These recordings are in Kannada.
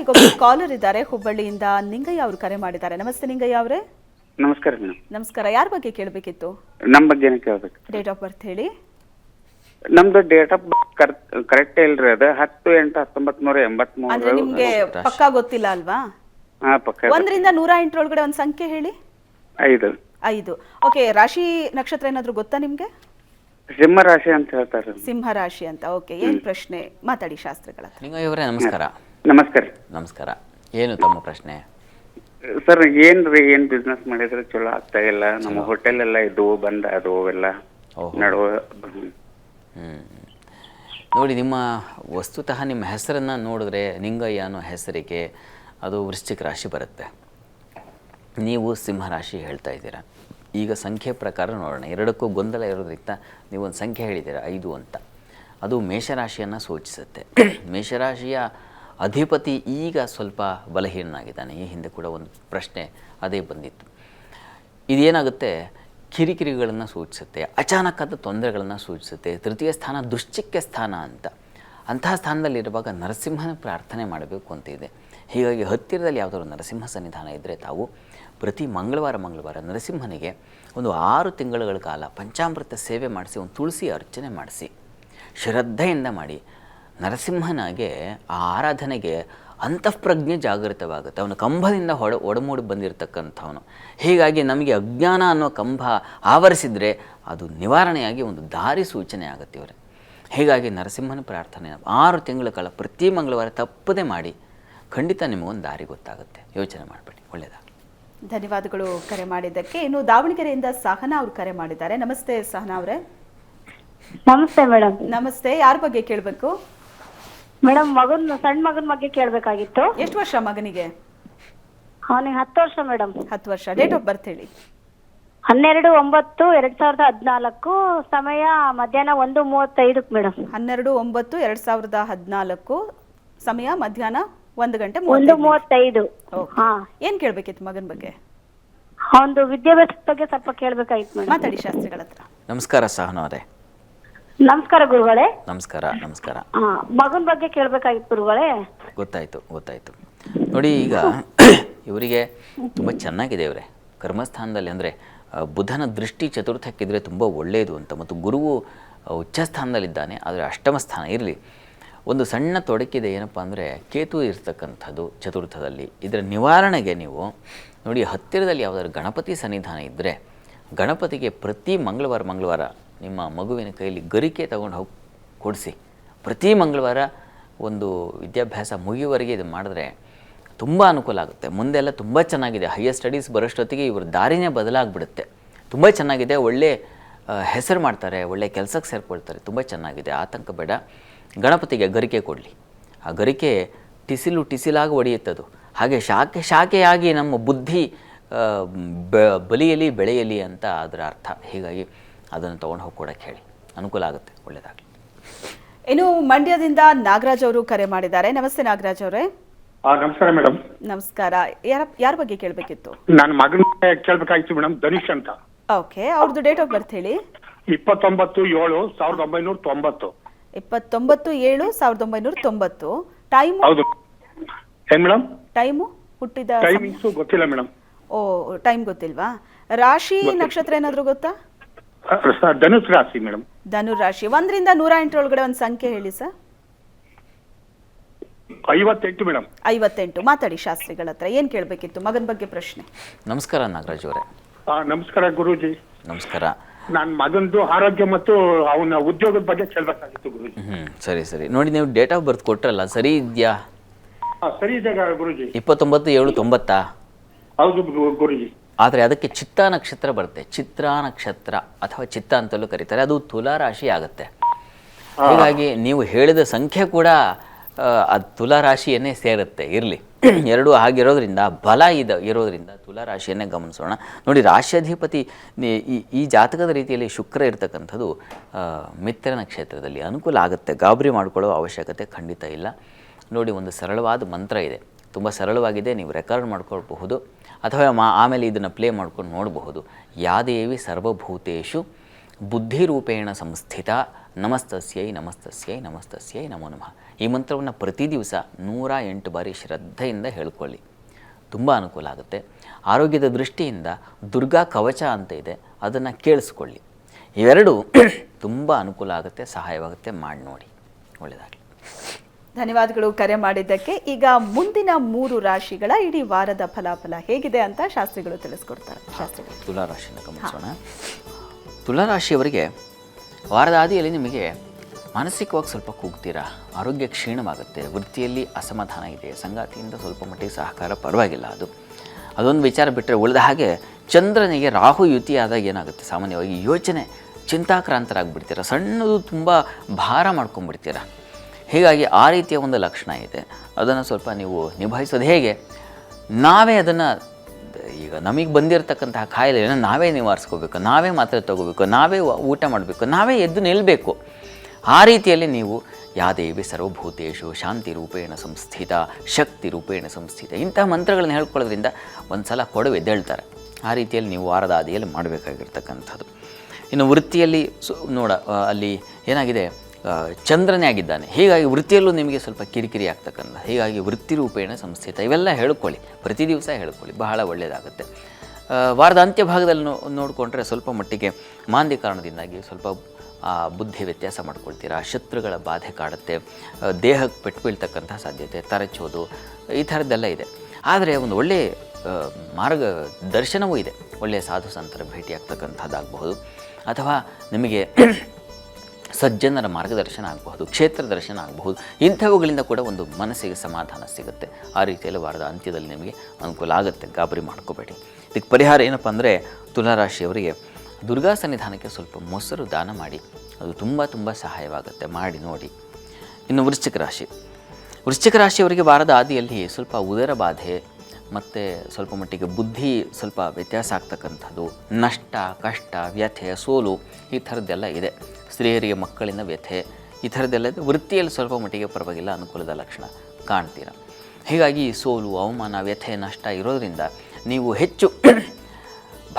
ಈಗ ಒಬ್ಬ ಕಾಲರ್ ಇದ್ದಾರೆ ಹುಬ್ಬಳ್ಳಿಯಿಂದ. ನಿಂಗಯ್ಯ ಅವರು ಕರೆ ಮಾಡಿದ್ದಾರೆ. ನಮಸ್ತೆ ನಿಂಗಯ್ಯ ಅವರೇ. ನಮಸ್ಕಾರ ಮೇಡಮ್. ನಮಸ್ಕಾರ. ಯಾರ ಬಗ್ಗೆ ಕೇಳಬೇಕಿತ್ತು? ನಮ್ಮ ಬಗ್ಗೆನೇ ಕೇಳಬೇಕು. ಡೇಟ್ ಆಫ್ ಬರ್ತ್ ಹೇಳಿ. ನಮ್ದು ಡೇಟ್ ಆಫ್ ಬರ್ತ್ ಕರೆಕ್ಟ್ ಇಲ್ರಿ, ಅದು 10/8/1983. ಅಂದ್ರೆ ನಿಮ್ಗೆ ಪಕ್ಕಾ ಗೊತ್ತಿಲ್ಲ ಅಲ್ವಾ? ಹಾ, ಪಕ್ಕ. 1ರಿಂದ 108 ಒಳಗಡೆ ಒಂದು ಸಂಖ್ಯೆ ಹೇಳಿ. 5. 5. ಓಕೆ. ರಾಶಿ ನಕ್ಷತ್ರ ಏನಾದ್ರು ಗೊತ್ತಾ ನಿಮ್ಗೆ? ಸಿಂಹ ರಾಶಿ ಅಂತ ಹೇಳ್ತಾರೆ. ಸಿಂಹ ರಾಶಿ ಅಂತ. ಓಕೆ. ಏನ್ ಪ್ರಶ್ನೆ ಮಾತಾಡಿ ಶಾಸ್ತ್ರಿಗಳ ಹತ್ರ. ನಿಂಗಯ್ಯವರೇ ನಮಸ್ಕಾರ. ನಮಸ್ಕಾರ. ನಮಸ್ಕಾರ. ಏನು ತಮ್ಮ ಪ್ರಶ್ನೆ? ಸರ್, ಏನ್ ಬಿಸ್ನೆಸ್ ಮಾಡಿದ್ರೆ ಚಲೋ ಆಗ್ತಾ ಇಲ್ಲ. ನಮ್ಮ ಹೋಟೆಲ್ ಎಲ್ಲ ಇದ್ದವು, ಬಂದ ಅದು ಎಲ್ಲ ನಡುವ. ನೋಡಿ, ನಿಮ್ಮ ವಸ್ತುತಃ ನಿಮ್ಮ ಹೆಸರನ್ನು ನೋಡಿದ್ರೆ ನಿಂಗಯ್ಯ ಅನ್ನೋ ಹೆಸರಿಗೆ ಅದು ವೃಶ್ಚಿಕ ರಾಶಿ ಬರುತ್ತೆ. ನೀವು ಸಿಂಹ ರಾಶಿ ಹೇಳ್ತಾ ಇದ್ದೀರಾ. ಈಗ ಸಂಖ್ಯೆ ಪ್ರಕಾರ ನೋಡೋಣ. ಎರಡಕ್ಕೂ ಗೊಂದಲ ಇರೋದ್ರಿಂದ ನೀವೊಂದು ಸಂಖ್ಯೆ ಹೇಳಿದ್ದೀರಾ 5 ಅಂತ. ಅದು ಮೇಷರಾಶಿಯನ್ನು ಸೂಚಿಸುತ್ತೆ. ಮೇಷರಾಶಿಯ ಅಧಿಪತಿ ಈಗ ಸ್ವಲ್ಪ ಬಲಹೀನನಾಗಿದ್ದಾನೆ. ಈ ಹಿಂದೆ ಕೂಡ ಒಂದು ಪ್ರಶ್ನೆ ಅದೇ ಬಂದಿತ್ತು. ಇದೇನಾಗುತ್ತೆ, ಕಿರಿಕಿರಿಗಳನ್ನು ಸೂಚಿಸುತ್ತೆ, ಅಚಾನಕ್ಕಾದ ತೊಂದರೆಗಳನ್ನು ಸೂಚಿಸುತ್ತೆ. ತೃತೀಯ ಸ್ಥಾನ ದುಶ್ಚಿಕ್ಯ ಸ್ಥಾನ ಅಂತ. ಅಂತಹ ಸ್ಥಾನದಲ್ಲಿರುವಾಗ ನರಸಿಂಹನ ಪ್ರಾರ್ಥನೆ ಮಾಡಬೇಕು ಅಂತ ಇದೆ. ಹೀಗಾಗಿ ಹತ್ತಿರದಲ್ಲಿ ಯಾವುದಾದ್ರು ನರಸಿಂಹ ಸನ್ನಿಧಾನ ಇದ್ದರೆ ತಾವು ಪ್ರತಿ ಮಂಗಳವಾರ ನರಸಿಂಹನಿಗೆ ಒಂದು 6 ತಿಂಗಳುಗಳ ಕಾಲ ಪಂಚಾಮೃತ ಸೇವೆ ಮಾಡಿಸಿ, ಒಂದು ತುಳಸಿ ಅರ್ಚನೆ ಮಾಡಿಸಿ, ಶ್ರದ್ಧೆಯಿಂದ ಮಾಡಿ. ನರಸಿಂಹನಿಗೆ ಆ ಆರಾಧನೆಗೆ ಅಂತಃಪ್ರಜ್ಞೆ ಜಾಗೃತವಾಗುತ್ತೆ. ಅವನು ಕಂಬದಿಂದ ಒಡಮೂಡಿ ಬಂದಿರತಕ್ಕಂಥವನು. ಹೀಗಾಗಿ ನಮಗೆ ಅಜ್ಞಾನ ಅನ್ನೋ ಕಂಬ ಆವರಿಸಿದರೆ ಅದು ನಿವಾರಣೆಯಾಗಿ ಒಂದು ದಾರಿ ಸೂಚನೆ ಆಗುತ್ತೆ ಇವರೇ. ಹೀಗಾಗಿ ನರಸಿಂಹನ ಪ್ರಾರ್ಥನೆ 6 ತಿಂಗಳ ಕಾಲ ಪ್ರತಿ ಮಂಗಳವಾರ ತಪ್ಪದೇ ಮಾಡಿ. ಖಂಡಿತ ನಿಮಗೊಂದು ದಾರಿ ಗೊತ್ತಾಗುತ್ತೆ. ಯೋಚನೆ ಮಾಡಬೇಡಿ. ಒಳ್ಳೆಯದಾಗಲಿ. ಧನ್ಯವಾದಗಳು ಕರೆ ಮಾಡಿದ್ದಕ್ಕೆ. ಇನ್ನು ದಾವಣಗೆರೆಯಿಂದ ಸಹನಾ ಅವರು ಕರೆ ಮಾಡಿದ್ದಾರೆ. ನಮಸ್ತೆ ಸಹನಾ ಅವರೇ. ನಮಸ್ತೆ ಮೇಡಮ್. ನಮಸ್ತೆ. ಯಾರ ಬಗ್ಗೆ ಕೇಳಬೇಕು ಮೇಡಮ್? ಸಣ್ಣ ಮಗನ ಬಗ್ಗೆ ಕೇಳಬೇಕಾಗಿತ್ತು. ಎಷ್ಟು ವರ್ಷ ಮಗನಿಗೆ? ಅವನಿಗೆ 10 ವರ್ಷ ಮೇಡಮ್. 10 ವರ್ಷ. ಡೇಟ್ ಆಫ್ ಬರ್ತ್ ಹೇಳಿ. 12/9/2014. ಸಮಯ ಮಧ್ಯಾಹ್ನ 1:35 ಮೇಡಮ್. 12/9/2014. ಸಮಯ ಮಧ್ಯಾಹ್ನ 1:35. 1:35. ಹಾ. ಏನ್ ಕೇಳ್ಬೇಕಿತ್ತು ಮಗನ ಬಗ್ಗೆ? ಒಂದು ವಿದ್ಯಾಭ್ಯಾಸದ ಬಗ್ಗೆ ಸ್ವಲ್ಪ ಕೇಳಬೇಕಾಗಿತ್ತು ಮೇಡಮ್. ಮಾತಾಡಿ ಶಾಸ್ತ್ರಿಗಳ ಹತ್ರ. ನಮಸ್ಕಾರ ಸಹನಾ ಅವರೇ. ನಮಸ್ಕಾರ ಗುರುಗಳೇ. ನಮಸ್ಕಾರ. ನಮಸ್ಕಾರ. ಮಗನ ಬಗ್ಗೆ ಕೇಳಬೇಕಾಗಿತ್ತು ಗುರುಗಳೇ. ಗೊತ್ತಾಯಿತು. ನೋಡಿ, ಈಗ ಇವರಿಗೆ ತುಂಬ ಚೆನ್ನಾಗಿದೆ. ಇವರೇ ಕರ್ಮಸ್ಥಾನದಲ್ಲಿ, ಅಂದರೆ ಬುಧನ ದೃಷ್ಟಿ ಚತುರ್ಥಕ್ಕಿದ್ರೆ ತುಂಬ ಒಳ್ಳೆಯದು ಅಂತ. ಮತ್ತು ಗುರುವು ಉಚ್ಚಸ್ಥಾನದಲ್ಲಿದ್ದಾನೆ, ಆದರೆ ಅಷ್ಟಮ ಸ್ಥಾನ ಇರಲಿ. ಒಂದು ಸಣ್ಣ ತೊಡಕಿದೆ. ಏನಪ್ಪ ಅಂದರೆ ಕೇತು ಇರ್ತಕ್ಕಂಥದ್ದು ಚತುರ್ಥದಲ್ಲಿ. ಇದರ ನಿವಾರಣೆಗೆ ನೀವು ನೋಡಿ, ಹತ್ತಿರದಲ್ಲಿ ಯಾವುದಾದ್ರು ಗಣಪತಿ ಸನ್ನಿಧಾನ ಇದ್ದರೆ ಗಣಪತಿಗೆ ಪ್ರತಿ ಮಂಗಳವಾರ ನಿಮ್ಮ ಮಗುವಿನ ಕೈಯಲ್ಲಿ ಗರಿಕೆ ತಗೊಂಡು ಹೋಗಿ ಕೊಡಿಸಿ. ಪ್ರತಿ ಮಂಗಳವಾರ ಒಂದು ವಿದ್ಯಾಭ್ಯಾಸ ಮುಗಿಯುವವರೆಗೆ ಇದು ಮಾಡಿದ್ರೆ ತುಂಬ ಅನುಕೂಲ ಆಗುತ್ತೆ. ಮುಂದೆಲ್ಲ ತುಂಬ ಚೆನ್ನಾಗಿದೆ. ಹೈಯರ್ ಸ್ಟಡೀಸ್ ಬರೋಷ್ಟೊತ್ತಿಗೆ ಇವ್ರ ದಾರಿನೇ ಬದಲಾಗಿಬಿಡುತ್ತೆ. ತುಂಬ ಚೆನ್ನಾಗಿದೆ. ಒಳ್ಳೆ ಹೆಸರು ಮಾಡ್ತಾರೆ, ಒಳ್ಳೆ ಕೆಲಸಕ್ಕೆ ಸೇರಿಕೊಳ್ತಾರೆ. ತುಂಬ ಚೆನ್ನಾಗಿದೆ. ಆತಂಕ ಬೇಡ. ಗಣಪತಿಗೆ ಗರಿಕೆ ಕೊಡಲಿ. ಆ ಗರಿಕೆ ಟಿಸಿಲಾಗಿ ಒಡೆಯುತ್ತದು. ಹಾಗೆ ಶಾಖೆಯಾಗಿ ನಮ್ಮ ಬುದ್ಧಿ ಬಲಿಯಲಿ ಬೆಳೆಯಲಿ ಅಂತ ಅದರ ಅರ್ಥ. ಹೀಗಾಗಿ ಅದನ್ನು ತೊಗೊಂಡು ಹೋಗಿ ಕೊಡೋಕ್ಕೆ ಹೇಳಿ. ಅನುಕೂಲ ಆಗುತ್ತೆ. ಒಳ್ಳೆಯದಾಗಲಿ. ಇನ್ನು ಮಂಡ್ಯದಿಂದ ನಾಗರಾಜ್ ಅವರು ಕರೆ ಮಾಡಿದ್ದಾರೆ. ನಮಸ್ತೆ ನಾಗರಾಜ್ ಅವರೇ. ನಮಸ್ಕಾರ ಮೇಡಮ್. ನಮಸ್ಕಾರ. ಯಾರ ಬಗ್ಗೆ ಕೇಳಬೇಕಿತ್ತು? ನನ್ನ ಮಗನ ಕೇಳಬೇಕಾಗಿತ್ತು ಮೇಡಮ್. ಧನುಷ್ ಅಂತ. ಓಕೆ. ಅವ್ರದ್ದು ಡೇಟ್ ಆಫ್ ಬರ್ತ್ ಹೇಳಿ. 29/7/1990. 29/7/1990. ಟೈಮ್? ಹೌದು. ಏನ್ ಮೇಡಮ್? ಟೈಮು, ಹುಟ್ಟಿದ ಟೈಮಿಂಗ್ಸ್ ಗೊತ್ತಿಲ್ಲ ಮೇಡಮ್. ಓ, ಟೈಮ್ ಗೊತ್ತಿಲ್ವಾ? ರಾಶಿ ನಕ್ಷತ್ರ ಏನಾದ್ರು ಗೊತ್ತಾ? ಧನುಷ್ ರಾಶಿ ಮೇಡಮ್. ಧನು ರಾಶಿ. 1ರಿಂದ 108 ಒಳಗಡೆ ಒಂದು ಸಂಖ್ಯೆ ಹೇಳಿ ಸರ್. 58 ಮೇಡಮ್. 58. ಮಾತಾಡಿ ಶಾಸ್ತ್ರಿಗಳ ಹತ್ರ. ಏನ್ ಕೇಳಬೇಕಿತ್ತು ಮಗನ ಬಗ್ಗೆ ಪ್ರಶ್ನೆ? ನಮಸ್ಕಾರ ನಾಗರಾಜ್ ಅವರೇ. ನಮಸ್ಕಾರ ಗುರೂಜಿ. ನಮಸ್ಕಾರ. ನನ್ನ ಮಗಂದು ಆರೋಗ್ಯ ಮತ್ತು ಅವನ ಉದ್ಯೋಗದ ಬಗ್ಗೆ ಕೇಳಬೇಕಾಗಿತ್ತು ಗುರೂಜಿ. ಸರಿ. ನೋಡಿ, ನೀವು ಡೇಟ್ ಆಫ್ ಬರ್ತ್ ಕೊಟ್ರಲ್ಲ, ಸರಿ ಇದೆಯಾ? ಸರಿ ಇದೆ ಗುರೂಜಿ. 29/7/90. ಹೌದು ಗುರೂಜಿ. ಆದರೆ ಅದಕ್ಕೆ ಚಿತ್ತಾ ನಕ್ಷತ್ರ ಬರುತ್ತೆ. ಚಿತ್ರಾ ನಕ್ಷತ್ರ ಅಥವಾ ಚಿತ್ತ ಅಂತಲೂ ಕರೀತಾರೆ. ಅದು ತುಲಾ ರಾಶಿ ಆಗುತ್ತೆ. ಹೀಗಾಗಿ ನೀವು ಹೇಳಿದ ಸಂಖ್ಯೆ ಕೂಡ ಅದು ತುಲಾ ರಾಶಿಯನ್ನೇ ಸೇರುತ್ತೆ. ಇರಲಿ. ಎರಡೂ ಆಗಿರೋದ್ರಿಂದ ಬಲ ಇರೋದ್ರಿಂದ ತುಲಾ ರಾಶಿಯನ್ನೇ ಗಮನಿಸೋಣ. ನೋಡಿ, ರಾಶ್ಯಾಧಿಪತಿ ಈ ಜಾತಕದ ರೀತಿಯಲ್ಲಿ ಶುಕ್ರ ಇರ್ತಕ್ಕಂಥದ್ದು ಮಿತ್ರ ನಕ್ಷತ್ರದಲ್ಲಿ ಅನುಕೂಲ ಆಗುತ್ತೆ. ಗಾಬರಿ ಮಾಡಿಕೊಳ್ಳೋ ಅವಶ್ಯಕತೆ ಖಂಡಿತ ಇಲ್ಲ. ನೋಡಿ, ಒಂದು ಸರಳವಾದ ಮಂತ್ರ ಇದೆ. ತುಂಬ ಸರಳವಾಗಿದೆ. ನೀವು ರೆಕಾರ್ಡ್ ಮಾಡ್ಕೊಳ್ಬಹುದು ಅಥವಾ ಆಮೇಲೆ ಇದನ್ನು ಪ್ಲೇ ಮಾಡ್ಕೊಂಡು ನೋಡಬಹುದು. ಯಾ ದೇವಿ ಸರ್ವಭೂತೇಷು ಬುದ್ಧಿರೂಪೇಣ ಸಂಸ್ಥಿತ ನಮಸ್ತಸ್ಯೈ ನಮಸ್ತಸ್ಯೈ ನಮಸ್ತಸ್ಯೈ ನಮೋ ನಮಃ. ಈ ಮಂತ್ರವನ್ನು ಪ್ರತಿ ದಿವಸ 108 ಬಾರಿ ಶ್ರದ್ಧೆಯಿಂದ ಹೇಳ್ಕೊಳ್ಳಿ. ತುಂಬ ಅನುಕೂಲ ಆಗುತ್ತೆ. ಆರೋಗ್ಯದ ದೃಷ್ಟಿಯಿಂದ ದುರ್ಗಾ ಕವಚ ಅಂತ ಇದೆ, ಅದನ್ನು ಕೇಳಿಸ್ಕೊಳ್ಳಿ. ಇವೆರಡು ತುಂಬ ಅನುಕೂಲ ಆಗುತ್ತೆ, ಸಹಾಯವಾಗುತ್ತೆ. ಮಾಡಿ ನೋಡಿ, ಒಳ್ಳೆಯದಾಗಲಿ. ಧನ್ಯವಾದಗಳು ಕರೆ ಮಾಡಿದ್ದಕ್ಕೆ. ಈಗ ಮುಂದಿನ 3 ರಾಶಿಗಳ ಇಡೀ ವಾರದ ಫಲಾಫಲ ಹೇಗಿದೆ ಅಂತ ಶಾಸ್ತ್ರಿಗಳು ತಿಳಿಸ್ಕೊಡ್ತಾರೆ. ಶಾಸ್ತ್ರಿಗಳು ತುಲಾರಾಶಿನ ಗಮನಿಸೋಣ. ತುಲಾರಾಶಿಯವರಿಗೆ ವಾರದ ಆದಿಯಲ್ಲಿ ನಿಮಗೆ ಮಾನಸಿಕವಾಗಿ ಸ್ವಲ್ಪ ಕೂಗ್ತೀರಾ, ಆರೋಗ್ಯ ಕ್ಷೀಣವಾಗುತ್ತೆ, ವೃತ್ತಿಯಲ್ಲಿ ಅಸಮಾಧಾನ ಇದೆ, ಸಂಗಾತಿಯಿಂದ ಸ್ವಲ್ಪ ಮಟ್ಟಿಗೆ ಸಹಕಾರ ಪರವಾಗಿಲ್ಲ. ಅದೊಂದು ವಿಚಾರ ಬಿಟ್ಟರೆ ಉಳಿದ ಹಾಗೆ ಚಂದ್ರನಿಗೆ ರಾಹು ಯುತಿಯಾದಾಗ ಏನಾಗುತ್ತೆ, ಸಾಮಾನ್ಯವಾಗಿ ಯೋಚನೆ ಚಿಂತಾಕ್ರಾಂತರಾಗಿಬಿಡ್ತೀರ, ಸಣ್ಣದು ತುಂಬ ಭಾರ ಮಾಡ್ಕೊಂಡ್ಬಿಡ್ತೀರ. ಹೀಗಾಗಿ ಆ ರೀತಿಯ ಒಂದು ಲಕ್ಷಣ ಇದೆ. ಅದನ್ನು ಸ್ವಲ್ಪ ನೀವು ನಿಭಾಯಿಸೋದು ಹೇಗೆ, ನಾವೇ ಅದನ್ನು, ಈಗ ನಮಗೆ ಬಂದಿರತಕ್ಕಂತಹ ಕಾಯಿಲೆಯನ್ನು ನಾವೇ ನಿವಾರಿಸ್ಕೋಬೇಕು, ನಾವೇ ಮಾತ್ರೆ ತಗೋಬೇಕು, ನಾವೇ ಊಟ ಮಾಡಬೇಕು, ನಾವೇ ಎದ್ದು ನಿಲ್ಲಬೇಕು. ಆ ರೀತಿಯಲ್ಲಿ ನೀವು ಯಾದೇವಿ ಸರ್ವಭೂತೇಶು ಶಾಂತಿ ರೂಪೇಣ ಸಂಸ್ಥಿತ ಶಕ್ತಿ ರೂಪೇಣ ಸಂಸ್ಥಿತ ಇಂತಹ ಮಂತ್ರಗಳನ್ನು ಹೇಳ್ಕೊಳ್ಳೋದ್ರಿಂದ ಒಂದು ಸಲ ಕೊಡವೆ ಎದ್ದೇಳ್ತಾರೆ. ಆ ರೀತಿಯಲ್ಲಿ ನೀವು ವಾರದ ಆದಿಯಲ್ಲಿ ಮಾಡಬೇಕಾಗಿರ್ತಕ್ಕಂಥದ್ದು. ಇನ್ನು ವೃತ್ತಿಯಲ್ಲಿ ಅಲ್ಲಿ ಏನಾಗಿದೆ, ಚಂದ್ರನೇ ಆಗಿದ್ದಾನೆ. ಹೀಗಾಗಿ ವೃತ್ತಿಯಲ್ಲೂ ನಿಮಗೆ ಸ್ವಲ್ಪ ಕಿರಿಕಿರಿ ಆಗ್ತಕ್ಕಂಥ, ಹೀಗಾಗಿ ವೃತ್ತಿ ರೂಪೇಣ ಸಂಸ್ಥಿತ ಇವೆಲ್ಲ ಹೇಳ್ಕೊಳ್ಳಿ, ಪ್ರತಿ ದಿವಸ ಹೇಳ್ಕೊಳ್ಳಿ, ಬಹಳ ಒಳ್ಳೆಯದಾಗುತ್ತೆ. ವಾರದ ಅಂತ್ಯಭಾಗದಲ್ಲಿ ನೋಡಿಕೊಂಡ್ರೆ ಸ್ವಲ್ಪ ಮಟ್ಟಿಗೆ ಮಾಂದ್ಯ ಕಾರಣದಿಂದಾಗಿ ಸ್ವಲ್ಪ ಬುದ್ಧಿ ವ್ಯತ್ಯಾಸ ಮಾಡ್ಕೊಳ್ತೀರಾ, ಶತ್ರುಗಳ ಬಾಧೆ ಕಾಡುತ್ತೆ, ದೇಹಕ್ಕೆ ಪೆಟ್ಟು ಬೀಳ್ತಕ್ಕಂಥ ಸಾಧ್ಯತೆ, ತರಚೋದು, ಈ ಥರದ್ದೆಲ್ಲ ಇದೆ. ಆದರೆ ಒಂದು ಒಳ್ಳೆಯ ಮಾರ್ಗದರ್ಶನವೂ ಇದೆ. ಒಳ್ಳೆಯ ಸಾಧು ಸಂತರ ಭೇಟಿಯಾಗ್ತಕ್ಕಂಥದ್ದಾಗಬಹುದು, ಅಥವಾ ನಿಮಗೆ ಸಜ್ಜನರ ಮಾರ್ಗದರ್ಶನ ಆಗಬಹುದು, ಕ್ಷೇತ್ರ ದರ್ಶನ ಆಗಬಹುದು. ಇಂಥವುಗಳಿಂದ ಕೂಡ ಒಂದು ಮನಸ್ಸಿಗೆ ಸಮಾಧಾನ ಸಿಗುತ್ತೆ. ಆ ರೀತಿಯಲ್ಲಿ ವಾರದ ಅಂತ್ಯದಲ್ಲಿ ನಿಮಗೆ ಅನುಕೂಲ ಆಗುತ್ತೆ, ಗಾಬರಿ ಮಾಡ್ಕೋಬೇಡಿ. ಇದಕ್ಕೆ ಪರಿಹಾರ ಏನಪ್ಪ ಅಂದರೆ, ತುಲಾರಾಶಿಯವರಿಗೆ ದುರ್ಗಾ ಸನ್ನಿಧಾನಕ್ಕೆ ಸ್ವಲ್ಪ ಮೊಸರು ದಾನ ಮಾಡಿ, ಅದು ತುಂಬ ತುಂಬ ಸಹಾಯವಾಗುತ್ತೆ, ಮಾಡಿ ನೋಡಿ. ಇನ್ನು ವೃಶ್ಚಿಕ ರಾಶಿಯವರಿಗೆ ವಾರದ ಆದಿಯಲ್ಲಿ ಸ್ವಲ್ಪ ಉದರ ಬಾಧೆ ಮತ್ತು ಸ್ವಲ್ಪ ಮಟ್ಟಿಗೆ ಬುದ್ಧಿ ಸ್ವಲ್ಪ ವ್ಯತ್ಯಾಸ ಆಗ್ತಕ್ಕಂಥದ್ದು, ನಷ್ಟ, ಕಷ್ಟ, ವ್ಯಥೆ, ಸೋಲು ಈ ಥರದ್ದೆಲ್ಲ ಇದೆ. ಸ್ತ್ರೀಯರಿಗೆ ಮಕ್ಕಳಿಂದ ವ್ಯಥೆ ಈ ಥರದ್ದೆಲ್ಲ ಇದೆ. ವೃತ್ತಿಯಲ್ಲಿ ಸ್ವಲ್ಪ ಮಟ್ಟಿಗೆ ಪರವಾಗಿಲ್ಲ, ಅನುಕೂಲದ ಲಕ್ಷಣ ಕಾಣ್ತೀರ. ಹೀಗಾಗಿ ಸೋಲು, ಅವಮಾನ, ವ್ಯಥೆ, ನಷ್ಟ ಇರೋದರಿಂದ ನೀವು ಹೆಚ್ಚು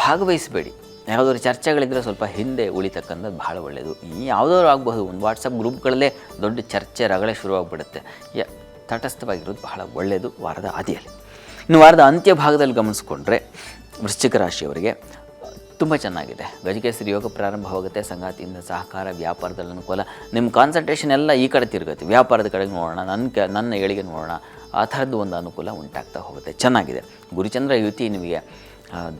ಭಾಗವಹಿಸಬೇಡಿ. ಯಾವುದಾದ್ರು ಚರ್ಚೆಗಳಿದ್ದರೆ ಸ್ವಲ್ಪ ಹಿಂದೆ ಉಳಿತಕ್ಕಂಥದ್ದು ಭಾಳ ಒಳ್ಳೆಯದು. ಯಾವುದಾದ್ರು ಆಗಬಹುದು, ಒಂದು ವಾಟ್ಸಪ್ ಗ್ರೂಪ್ಗಳಲ್ಲೇ ದೊಡ್ಡ ಚರ್ಚೆ ರಗಳೆ ಶುರುವಾಗ್ಬಿಡುತ್ತೆ. ತಟಸ್ಥವಾಗಿರೋದು ಬಹಳ ಒಳ್ಳೆಯದು ವಾರದ ಆದಿಯಲ್ಲಿ. ಇನ್ನು ವಾರದ ಅಂತ್ಯಭಾಗದಲ್ಲಿ ಗಮನಿಸ್ಕೊಂಡ್ರೆ ವೃಶ್ಚಿಕ ರಾಶಿಯವರಿಗೆ ತುಂಬ ಚೆನ್ನಾಗಿದೆ. ಗಜಕೇಸರಿ ಯೋಗ ಪ್ರಾರಂಭವಾಗುತ್ತೆ, ಸಂಗಾತಿಯಿಂದ ಸಹಕಾರ, ವ್ಯಾಪಾರದಲ್ಲಿ ಅನುಕೂಲ. ನಿಮ್ಮ ಕಾನ್ಸಂಟ್ರೇಷನ್ ಎಲ್ಲ ಈ ಕಡೆ ತಿರುಗುತ್ತೆ, ವ್ಯಾಪಾರದ ಕಡೆಗೆ ನೋಡೋಣ, ನನ್ನ ಏಳಿಗೆ ನೋಡೋಣ, ಆ ಥರದ್ದು ಒಂದು ಅನುಕೂಲ ಉಂಟಾಗ್ತಾ ಹೋಗುತ್ತೆ. ಚೆನ್ನಾಗಿದೆ. ಗುರುಚಂದ್ರ ಯುತಿ ನಿಮಗೆ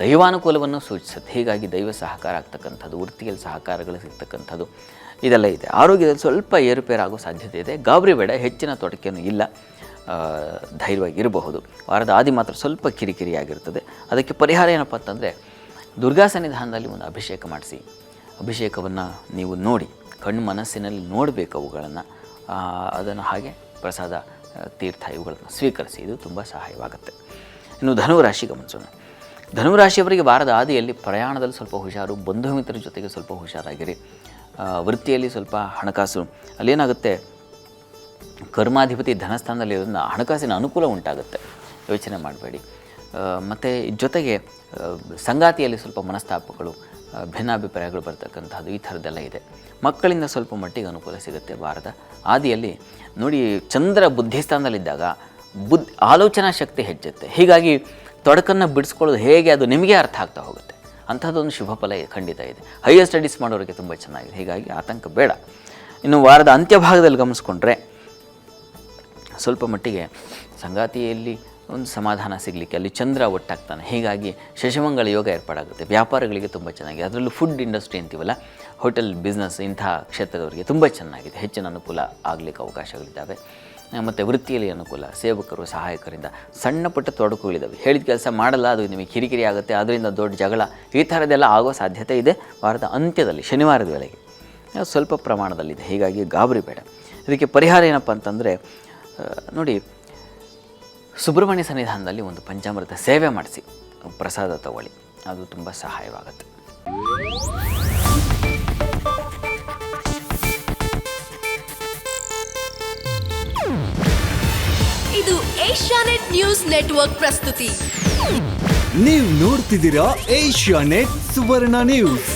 ದೈವಾನುಕೂಲವನ್ನು ಸೂಚಿಸುತ್ತೆ. ಹೀಗಾಗಿ ದೈವ ಸಹಕಾರ ಆಗ್ತಕ್ಕಂಥದ್ದು, ವೃತ್ತಿಯಲ್ಲಿ ಸಹಕಾರಗಳು ಸಿಗ್ತಕ್ಕಂಥದ್ದು ಇದೆಲ್ಲ ಇದೆ. ಆರೋಗ್ಯದಲ್ಲಿ ಸ್ವಲ್ಪ ಏರುಪೇರಾಗೋ ಸಾಧ್ಯತೆ ಇದೆ, ಗಾಬರಿ ಬೇಡ, ಹೆಚ್ಚಿನ ತೊಡಕೆಯೂ ಇಲ್ಲ, ಧೈರ್ಯವಾಗಿ ಇರಬಹುದು. ವಾರದ ಆದಿ ಮಾತ್ರ ಸ್ವಲ್ಪ ಕಿರಿಕಿರಿಯಾಗಿರ್ತದೆ. ಅದಕ್ಕೆ ಪರಿಹಾರ ಏನಪ್ಪ ಅಂತಂದರೆ, ದುರ್ಗಾ ಸನ್ನಿಧಾನದಲ್ಲಿ ಒಂದು ಅಭಿಷೇಕ ಮಾಡಿಸಿ, ಅಭಿಷೇಕವನ್ನು ನೀವು ನೋಡಿ, ಕಣ್ಣು ಮನಸ್ಸಿನಲ್ಲಿ ನೋಡಬೇಕು ಅವುಗಳನ್ನು, ಅದನ್ನು ಹಾಗೆ ಪ್ರಸಾದ, ತೀರ್ಥ ಇವುಗಳನ್ನು ಸ್ವೀಕರಿಸಿ, ಇದು ತುಂಬ ಸಹಾಯವಾಗುತ್ತೆ. ಇನ್ನು ಧನುರಾಶಿ ಗಮನಿಸೋಣ. ಧನುರಾಶಿಯವರಿಗೆ ವಾರದ ಆದಿಯಲ್ಲಿ ಪ್ರಯಾಣದಲ್ಲಿ ಸ್ವಲ್ಪ ಹುಷಾರು, ಬಂಧು ಮಿತ್ರರ ಜೊತೆಗೆ ಸ್ವಲ್ಪ ಹುಷಾರಾಗಿರಿ. ವೃತ್ತಿಯಲ್ಲಿ ಸ್ವಲ್ಪ ಹಣಕಾಸು, ಅಲ್ಲೇನಾಗುತ್ತೆ, ಕರ್ಮಾಧಿಪತಿ ಧನಸ್ಥಾನದಲ್ಲಿ ಇರೋದ್ರಿಂದ ಹಣಕಾಸಿನ ಅನುಕೂಲ ಉಂಟಾಗುತ್ತೆ, ಯೋಚನೆ ಮಾಡಬೇಡಿ. ಮತ್ತು ಜೊತೆಗೆ ಸಂಗಾತಿಯಲ್ಲಿ ಸ್ವಲ್ಪ ಮನಸ್ತಾಪಗಳು, ಭಿನ್ನಾಭಿಪ್ರಾಯಗಳು ಬರ್ತಕ್ಕಂಥದ್ದು ಈ ಥರದ್ದೆಲ್ಲ ಇದೆ. ಮಕ್ಕಳಿಂದ ಸ್ವಲ್ಪ ಮಟ್ಟಿಗೆ ಅನುಕೂಲ ಸಿಗುತ್ತೆ. ವಾರದ ಆದಿಯಲ್ಲಿ ನೋಡಿ, ಚಂದ್ರ ಬುದ್ಧಿಸ್ಥಾನದಲ್ಲಿದ್ದಾಗ ಆಲೋಚನಾ ಶಕ್ತಿ ಹೆಚ್ಚುತ್ತೆ. ಹೀಗಾಗಿ ತೊಡಕನ್ನು ಬಿಡಿಸ್ಕೊಳ್ಳೋದು ಹೇಗೆ ಅದು ನಿಮಗೆ ಅರ್ಥ ಆಗ್ತಾ ಹೋಗುತ್ತೆ. ಅಂಥದ್ದೊಂದು ಶುಭ ಫಲ ಖಂಡಿತ ಇದೆ. ಹೈಯರ್ ಸ್ಟಡೀಸ್ ಮಾಡೋರಿಗೆ ತುಂಬ ಚೆನ್ನಾಗಿದೆ, ಹೀಗಾಗಿ ಆತಂಕ ಬೇಡ. ಇನ್ನು ವಾರದ ಅಂತ್ಯಭಾಗದಲ್ಲಿ ಗಮನಿಸ್ಕೊಂಡ್ರೆ ಸ್ವಲ್ಪ ಮಟ್ಟಿಗೆ ಸಂಗಾತಿಯಲ್ಲಿ ಒಂದು ಸಮಾಧಾನ ಸಿಗಲಿಕ್ಕೆ ಅಲ್ಲಿ ಚಂದ್ರ ಒಟ್ಟಾಗ್ತಾನೆ, ಹೀಗಾಗಿ ಶಶಿಮಂಗಳ ಯೋಗ ಏರ್ಪಾಡಾಗುತ್ತೆ. ವ್ಯಾಪಾರಗಳಿಗೆ ತುಂಬ ಚೆನ್ನಾಗಿದೆ, ಅದರಲ್ಲೂ ಫುಡ್ ಇಂಡಸ್ಟ್ರಿ ಅಂತೀವಲ್ಲ, ಹೋಟೆಲ್ ಬಿಸ್ನೆಸ್ ಇಂಥ ಕ್ಷೇತ್ರದವರಿಗೆ ತುಂಬ ಚೆನ್ನಾಗಿದೆ, ಹೆಚ್ಚಿನ ಅನುಕೂಲ ಆಗಲಿಕ್ಕೆ ಅವಕಾಶಗಳಿದ್ದಾವೆ. ಮತ್ತು ವೃತ್ತಿಯಲ್ಲಿ ಅನುಕೂಲ, ಸೇವಕರು, ಸಹಾಯಕರಿಂದ ಸಣ್ಣ ಪುಟ್ಟ ತೊಡಕುಗಳಿದ್ದಾವೆ. ಹೇಳಿದ ಕೆಲಸ ಮಾಡಲ್ಲ, ಅದು ನಿಮಗೆ ಕಿರಿಕಿರಿ ಆಗುತ್ತೆ, ಅದರಿಂದ ದೊಡ್ಡ ಜಗಳ ಈ ಥರದ್ದೆಲ್ಲ ಆಗೋ ಸಾಧ್ಯತೆ ಇದೆ. ವಾರದ ಅಂತ್ಯದಲ್ಲಿ ಶನಿವಾರದ ವೇಳೆಗೆ ಸ್ವಲ್ಪ ಪ್ರಮಾಣದಲ್ಲಿದೆ, ಹೀಗಾಗಿ ಗಾಬರಿ ಬೇಡ. ಇದಕ್ಕೆ ಪರಿಹಾರ ಏನಪ್ಪ ಅಂತಂದರೆ ನೋಡಿ, ಸುಬ್ರಹ್ಮಣ್ಯ ಸನ್ನಿಧಾನದಲ್ಲಿ ಒಂದು ಪಂಚಾಮೃತ ಸೇವೆ ಮಾಡಿಸಿ, ಪ್ರಸಾದ ತಗೊಳ್ಳಿ, ಅದು ತುಂಬ ಸಹಾಯವಾಗುತ್ತೆ. ಇದು ಏಷ್ಯಾನೆಟ್ ನ್ಯೂಸ್ ನೆಟ್ವರ್ಕ್ ಪ್ರಸ್ತುತಿ. ನೀವು ನೋಡ್ತಿದ್ದೀರಾ ಏಷ್ಯಾನೆಟ್ ಸುವರ್ಣ ನ್ಯೂಸ್.